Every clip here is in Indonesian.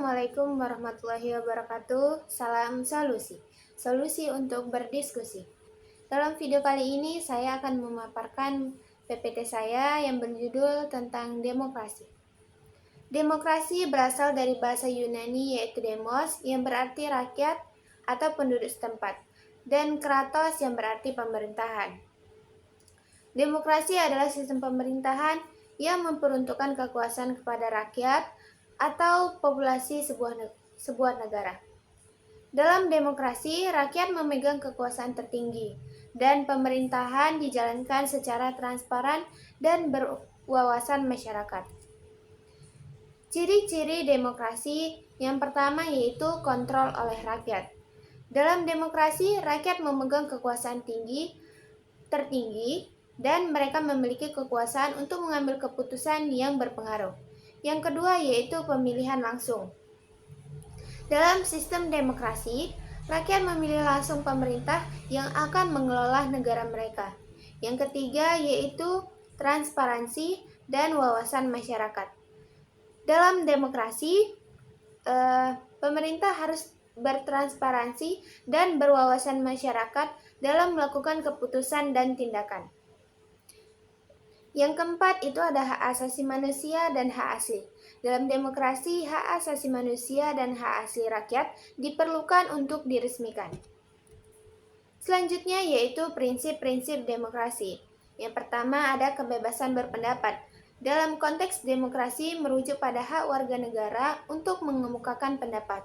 Assalamualaikum warahmatullahi wabarakatuh. Salam solusi. Solusi untuk berdiskusi. Dalam video kali ini saya akan memaparkan PPT saya yang berjudul tentang demokrasi. Demokrasi berasal dari bahasa Yunani yaitu demos yang berarti rakyat atau penduduk setempat dan kratos yang berarti pemerintahan. Demokrasi adalah sistem pemerintahan yang memperuntukkan kekuasaan kepada rakyat atau populasi sebuah negara. Dalam demokrasi, rakyat memegang kekuasaan tertinggi dan pemerintahan dijalankan secara transparan dan berwawasan masyarakat. Ciri-ciri demokrasi yang pertama yaitu kontrol oleh rakyat. Dalam demokrasi, rakyat memegang kekuasaan tertinggi dan mereka memiliki kekuasaan untuk mengambil keputusan yang berpengaruh. Yang kedua yaitu pemilihan langsung. Dalam sistem demokrasi, rakyat memilih langsung pemerintah yang akan mengelola negara mereka. Yang ketiga yaitu transparansi dan wawasan masyarakat. Dalam demokrasi, pemerintah harus bertransparansi dan berwawasan masyarakat dalam melakukan keputusan dan tindakan. Yang keempat itu ada hak asasi manusia dan hak asli. Dalam demokrasi, hak asasi manusia dan hak asli rakyat diperlukan untuk diresmikan. Selanjutnya yaitu prinsip-prinsip demokrasi. Yang pertama ada kebebasan berpendapat. Dalam konteks demokrasi merujuk pada hak warga negara untuk mengemukakan pendapat.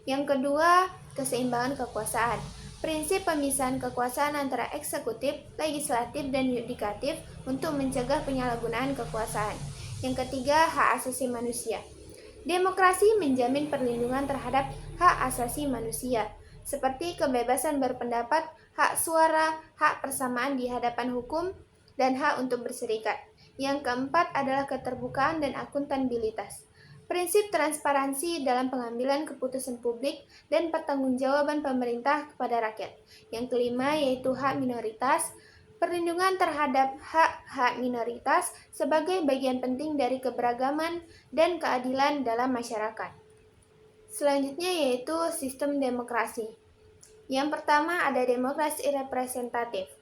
Yang kedua, keseimbangan kekuasaan. Prinsip pemisahan kekuasaan antara eksekutif, legislatif, dan yudikatif untuk mencegah penyalahgunaan kekuasaan. Yang ketiga, hak asasi manusia. Demokrasi menjamin perlindungan terhadap hak asasi manusia, seperti kebebasan berpendapat, hak suara, hak persamaan di hadapan hukum, dan hak untuk berserikat. Yang keempat adalah keterbukaan dan akuntabilitas. Prinsip transparansi dalam pengambilan keputusan publik dan pertanggungjawaban pemerintah kepada rakyat. Yang kelima yaitu hak minoritas, perlindungan terhadap hak-hak minoritas sebagai bagian penting dari keberagaman dan keadilan dalam masyarakat. Selanjutnya yaitu sistem demokrasi. Yang pertama ada demokrasi representatif.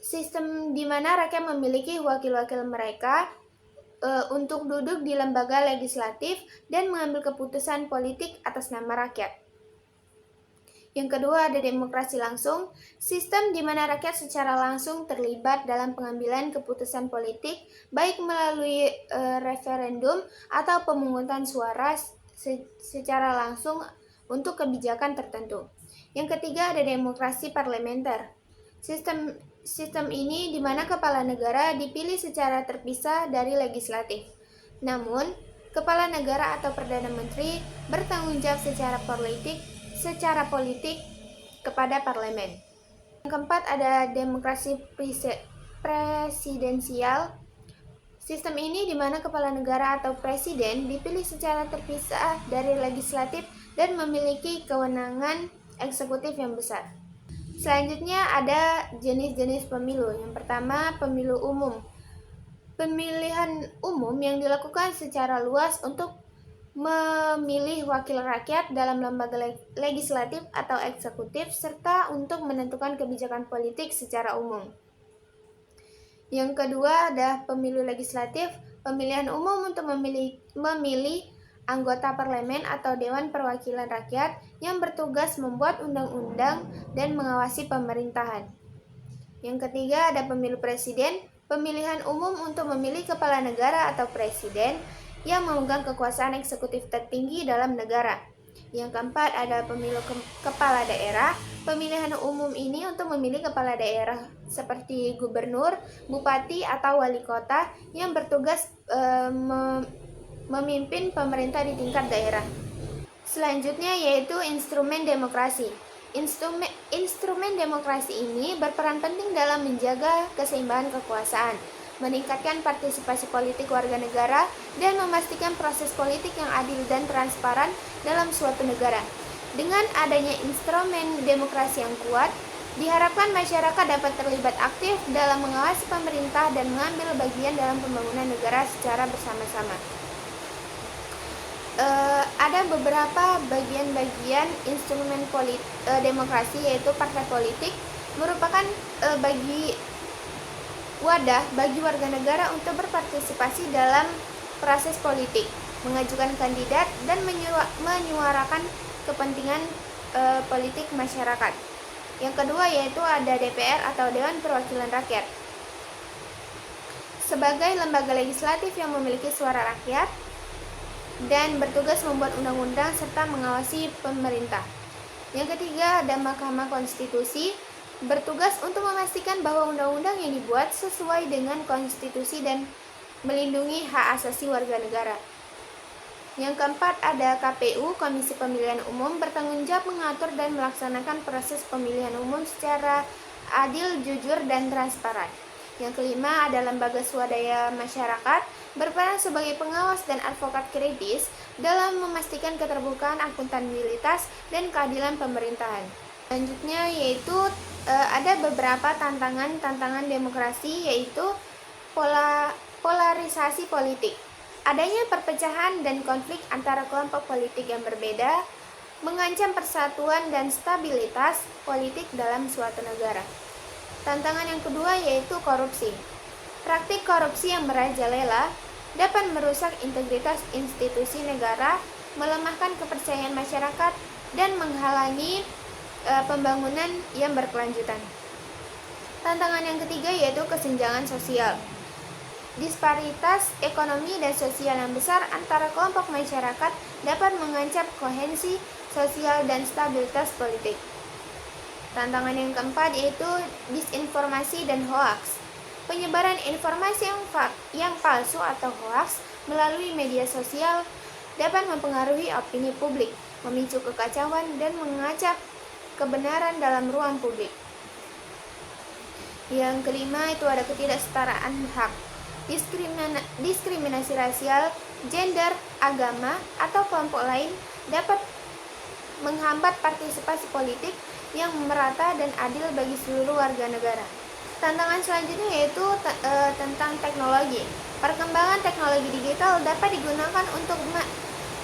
Sistem di mana rakyat memiliki wakil-wakil mereka untuk duduk di lembaga legislatif dan mengambil keputusan politik atas nama rakyat. Yang kedua ada demokrasi langsung, sistem di mana rakyat secara langsung terlibat dalam pengambilan keputusan politik, baik melalui referendum atau pemungutan suara secara langsung untuk kebijakan tertentu. Yang ketiga ada demokrasi parlementer. Sistem ini di mana kepala negara dipilih secara terpisah dari legislatif. Namun, kepala negara atau perdana menteri bertanggung jawab secara politik kepada parlemen. Yang keempat ada demokrasi presidensial. Sistem ini di mana kepala negara atau presiden dipilih secara terpisah dari legislatif dan memiliki kewenangan eksekutif yang besar. Selanjutnya ada jenis-jenis pemilu. Yang pertama, pemilu umum. Pemilihan umum yang dilakukan secara luas untuk memilih wakil rakyat dalam lembaga legislatif atau eksekutif serta untuk menentukan kebijakan politik secara umum. Yang kedua ada pemilu legislatif. Pemilihan umum untuk memilih anggota parlemen atau Dewan Perwakilan Rakyat yang bertugas membuat undang-undang dan mengawasi pemerintahan. Yang ketiga ada pemilu presiden, pemilihan umum untuk memilih kepala negara atau presiden yang memegang kekuasaan eksekutif tertinggi dalam negara. Yang keempat ada pemilu kepala daerah, pemilihan umum ini untuk memilih kepala daerah seperti gubernur, bupati, atau wali kota yang bertugas memimpin pemerintah di tingkat daerah. Selanjutnya yaitu instrumen demokrasi. Instrumen demokrasi ini berperan penting dalam menjaga keseimbangan kekuasaan, meningkatkan partisipasi politik warga negara, dan memastikan proses politik yang adil dan transparan dalam suatu negara. Dengan adanya instrumen demokrasi yang kuat, diharapkan masyarakat dapat terlibat aktif dalam mengawasi pemerintah dan mengambil bagian dalam pembangunan negara secara bersama-sama. ada beberapa bagian-bagian instrumen demokrasi, yaitu partai politik merupakan wadah bagi warga negara untuk berpartisipasi dalam proses politik, mengajukan kandidat, dan menyuarakan kepentingan politik masyarakat. Yang kedua yaitu ada DPR atau Dewan Perwakilan Rakyat. Sebagai lembaga legislatif yang memiliki suara rakyat dan bertugas membuat undang-undang serta mengawasi pemerintah. Yang ketiga ada Mahkamah Konstitusi, bertugas untuk memastikan bahwa undang-undang yang dibuat sesuai dengan konstitusi dan melindungi hak asasi warga negara. Yang keempat ada KPU, Komisi Pemilihan Umum, bertanggung jawab mengatur dan melaksanakan proses pemilihan umum secara adil, jujur, dan transparan. Yang kelima ada Lembaga Swadaya Masyarakat, berperan sebagai pengawas dan advokat kritis dalam memastikan keterbukaan, akuntabilitas, dan keadilan pemerintahan. Selanjutnya yaitu ada beberapa tantangan demokrasi, yaitu polarisasi politik. Adanya perpecahan dan konflik antara kelompok politik yang berbeda mengancam persatuan dan stabilitas politik dalam suatu negara. Tantangan yang kedua yaitu korupsi. Praktik korupsi yang merajalela dapat merusak integritas institusi negara, melemahkan kepercayaan masyarakat, dan menghalangi pembangunan yang berkelanjutan. Tantangan yang ketiga yaitu kesenjangan sosial. Disparitas ekonomi dan sosial yang besar antara kelompok masyarakat dapat mengancam koherensi sosial dan stabilitas politik. Tantangan yang keempat yaitu disinformasi dan hoaks. Penyebaran informasi yang palsu atau hoaks melalui media sosial dapat mempengaruhi opini publik, memicu kekacauan, dan mengacak kebenaran dalam ruang publik. Yang kelima itu ada ketidaksetaraan hak. Diskriminasi rasial, gender, agama, atau kelompok lain dapat menghambat partisipasi politik yang merata dan adil bagi seluruh warga negara. Tantangan selanjutnya yaitu tentang teknologi. Perkembangan teknologi digital dapat digunakan untuk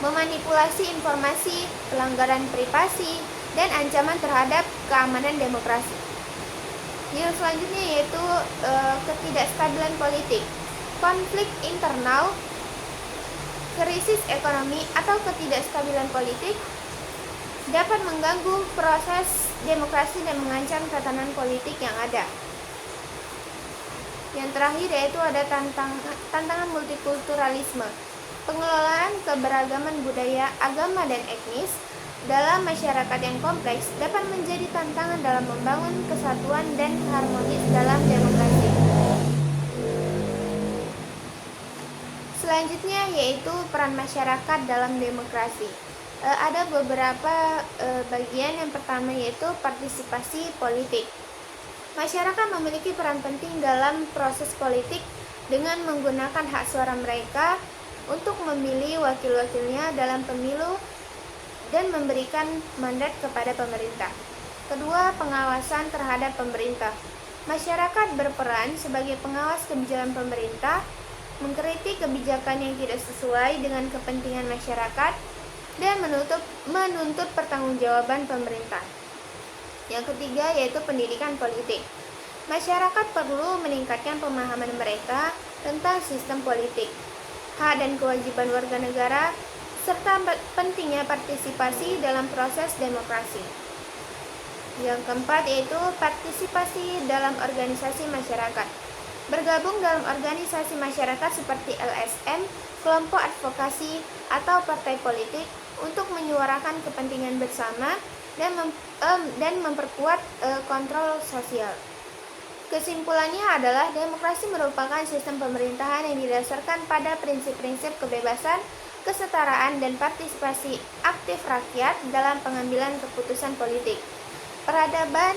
memanipulasi informasi, pelanggaran privasi, dan ancaman terhadap keamanan demokrasi. Yang selanjutnya yaitu ketidakstabilan politik. Konflik internal, krisis ekonomi, atau ketidakstabilan politik dapat mengganggu proses demokrasi dan mengancam tatanan politik yang ada. Yang terakhir yaitu ada tantangan multikulturalisme. Pengelolaan keberagaman budaya, agama, dan etnis dalam masyarakat yang kompleks dapat menjadi tantangan dalam membangun kesatuan dan harmonis dalam demokrasi. Selanjutnya yaitu peran masyarakat dalam demokrasi. Ada beberapa bagian. Yang pertama yaitu partisipasi politik. Masyarakat memiliki peran penting dalam proses politik dengan menggunakan hak suara mereka untuk memilih wakil-wakilnya dalam pemilu dan memberikan mandat kepada pemerintah. Kedua, pengawasan terhadap pemerintah. Masyarakat berperan sebagai pengawas kebijakan pemerintah, mengkritik kebijakan yang tidak sesuai dengan kepentingan masyarakat, dan menuntut pertanggungjawaban pemerintah. Yang ketiga yaitu pendidikan politik. Masyarakat perlu meningkatkan pemahaman mereka tentang sistem politik, hak dan kewajiban warga negara, serta pentingnya partisipasi dalam proses demokrasi. Yang keempat yaitu partisipasi dalam organisasi masyarakat. Bergabung dalam organisasi masyarakat seperti LSM, kelompok advokasi, atau partai politik untuk menyuarakan kepentingan bersama dan memperkuat kontrol sosial. Kesimpulannya adalah demokrasi merupakan sistem pemerintahan yang didasarkan pada prinsip-prinsip kebebasan, kesetaraan, dan partisipasi aktif rakyat dalam pengambilan keputusan politik. Peradaban,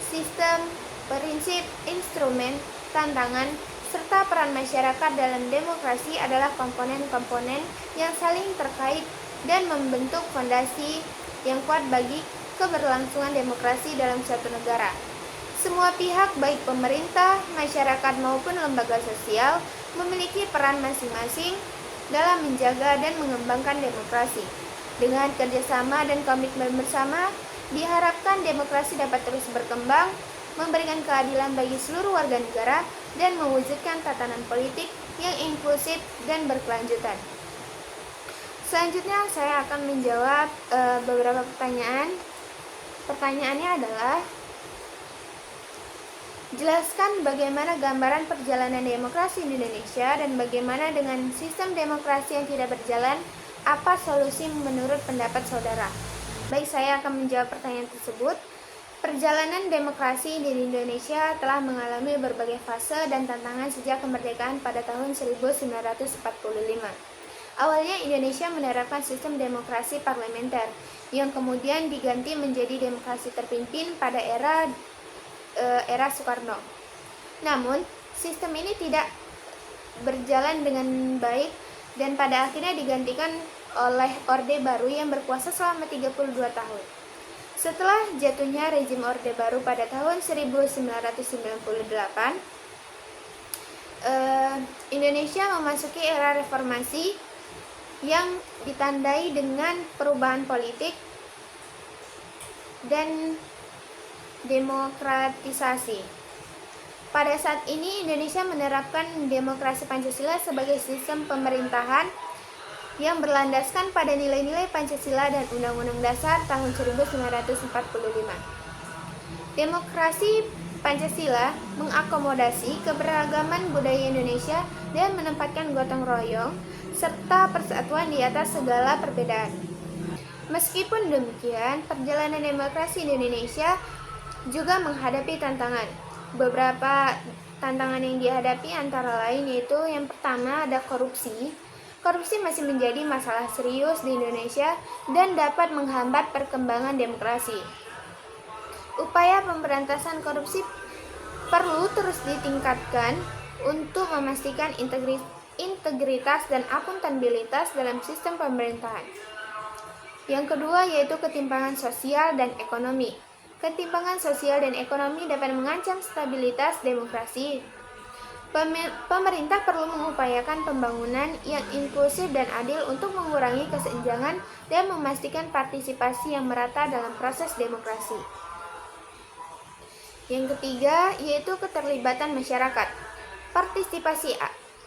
sistem, prinsip, instrumen, tantangan, serta peran masyarakat dalam demokrasi adalah komponen-komponen yang saling terkait dan membentuk fondasi yang kuat bagi keberlangsungan demokrasi dalam suatu negara. Semua pihak, baik pemerintah, masyarakat maupun lembaga sosial, memiliki peran masing-masing dalam menjaga dan mengembangkan demokrasi. Dengan kerjasama dan komitmen bersama, diharapkan demokrasi dapat terus berkembang, memberikan keadilan bagi seluruh warga negara, dan mewujudkan tatanan politik yang inklusif dan berkelanjutan. Selanjutnya saya akan menjawab beberapa pertanyaan. Pertanyaannya adalah, jelaskan bagaimana gambaran perjalanan demokrasi di Indonesia dan bagaimana dengan sistem demokrasi yang tidak berjalan, apa solusi menurut pendapat saudara? Baik, saya akan menjawab pertanyaan tersebut. Perjalanan demokrasi di Indonesia telah mengalami berbagai fase dan tantangan sejak kemerdekaan pada tahun 1945. Awalnya Indonesia menerapkan sistem demokrasi parlementer yang kemudian diganti menjadi demokrasi terpimpin pada era Soekarno. Namun, sistem ini tidak berjalan dengan baik dan pada akhirnya digantikan oleh Orde Baru yang berkuasa selama 32 tahun. Setelah jatuhnya rezim Orde Baru pada tahun 1998, Indonesia memasuki era reformasi yang ditandai dengan perubahan politik dan demokratisasi. Pada saat ini Indonesia menerapkan demokrasi Pancasila sebagai sistem pemerintahan yang berlandaskan pada nilai-nilai Pancasila dan Undang-Undang Dasar tahun 1945. Demokrasi Pancasila mengakomodasi keberagaman budaya Indonesia dan menempatkan gotong royong serta persatuan di atas segala perbedaan. Meskipun demikian, perjalanan demokrasi di Indonesia juga menghadapi tantangan. Beberapa tantangan yang dihadapi antara lain yaitu yang pertama ada korupsi. Korupsi masih menjadi masalah serius di Indonesia dan dapat menghambat perkembangan demokrasi. Upaya pemberantasan korupsi perlu terus ditingkatkan untuk memastikan integritas dan akuntabilitas dalam sistem pemerintahan. Yang kedua yaitu ketimpangan sosial dan ekonomi. Ketimpangan sosial dan ekonomi dapat mengancam stabilitas demokrasi. Pemerintah perlu mengupayakan pembangunan yang inklusif dan adil untuk mengurangi kesenjangan dan memastikan partisipasi yang merata dalam proses demokrasi. Yang ketiga yaitu keterlibatan masyarakat.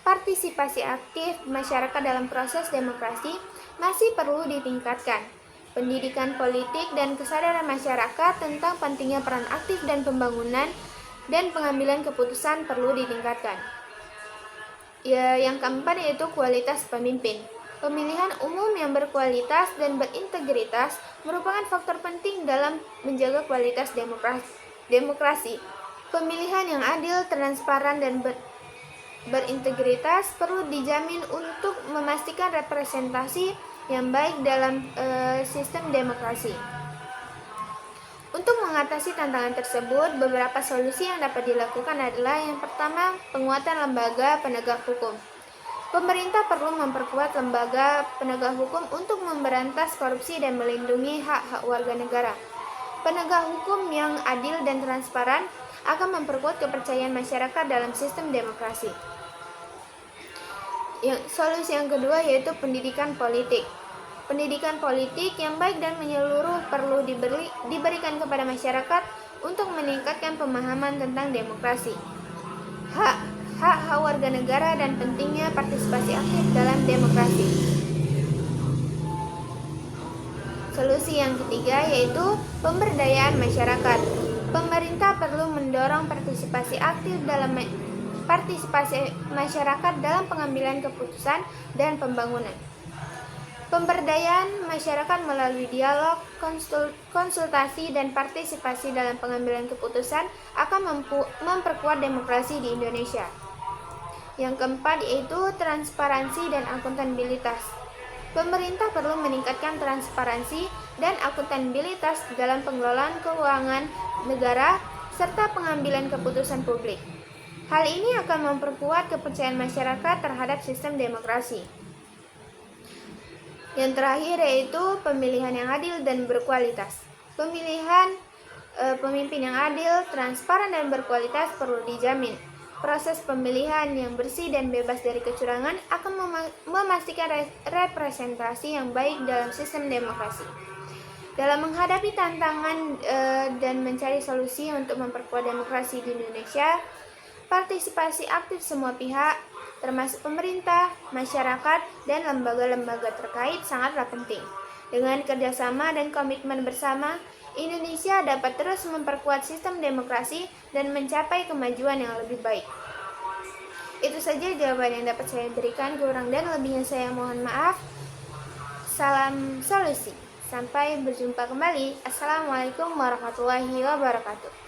Partisipasi aktif masyarakat dalam proses demokrasi masih perlu ditingkatkan. Pendidikan politik dan kesadaran masyarakat tentang pentingnya peran aktif dan pembangunan dan pengambilan keputusan perlu ditingkatkan. Yang keempat yaitu kualitas pemimpin. Pemilihan umum yang berkualitas dan berintegritas merupakan faktor penting dalam menjaga kualitas demokrasi. Pemilihan yang adil, transparan, dan berintegritas perlu dijamin untuk memastikan representasi yang baik dalam sistem demokrasi. Untuk mengatasi tantangan tersebut, beberapa solusi yang dapat dilakukan adalah yang pertama, penguatan lembaga penegak hukum. Pemerintah perlu memperkuat lembaga penegak hukum untuk memberantas korupsi dan melindungi hak-hak warga negara. Penegak hukum yang adil dan transparan akan memperkuat kepercayaan masyarakat dalam sistem demokrasi. Solusi yang kedua yaitu pendidikan politik. Pendidikan politik yang baik dan menyeluruh perlu diberikan kepada masyarakat untuk meningkatkan pemahaman tentang demokrasi, hak warga negara dan pentingnya partisipasi aktif dalam demokrasi. Solusi yang ketiga yaitu pemberdayaan masyarakat. Pemerintah perlu mendorong partisipasi masyarakat dalam pengambilan keputusan dan pembangunan. Pemberdayaan masyarakat melalui dialog, konsultasi, dan partisipasi dalam pengambilan keputusan akan memperkuat demokrasi di Indonesia. Yang keempat yaitu transparansi dan akuntabilitas. Pemerintah perlu meningkatkan transparansi dan akuntabilitas dalam pengelolaan keuangan negara serta pengambilan keputusan publik. Hal ini akan memperkuat kepercayaan masyarakat terhadap sistem demokrasi. Yang terakhir yaitu pemilihan yang adil dan berkualitas. Pemilihan pemimpin yang adil, transparan, dan berkualitas perlu dijamin. Proses pemilihan yang bersih dan bebas dari kecurangan akan memastikan representasi yang baik dalam sistem demokrasi. Dalam menghadapi tantangan dan mencari solusi untuk memperkuat demokrasi di Indonesia, partisipasi aktif semua pihak, termasuk pemerintah, masyarakat, dan lembaga-lembaga terkait sangatlah penting. Dengan kerjasama dan komitmen bersama, Indonesia dapat terus memperkuat sistem demokrasi dan mencapai kemajuan yang lebih baik. Itu saja jawaban yang dapat saya berikan, kurang dan lebihnya saya mohon maaf. Salam solusi. Sampai berjumpa kembali. Assalamualaikum warahmatullahi wabarakatuh.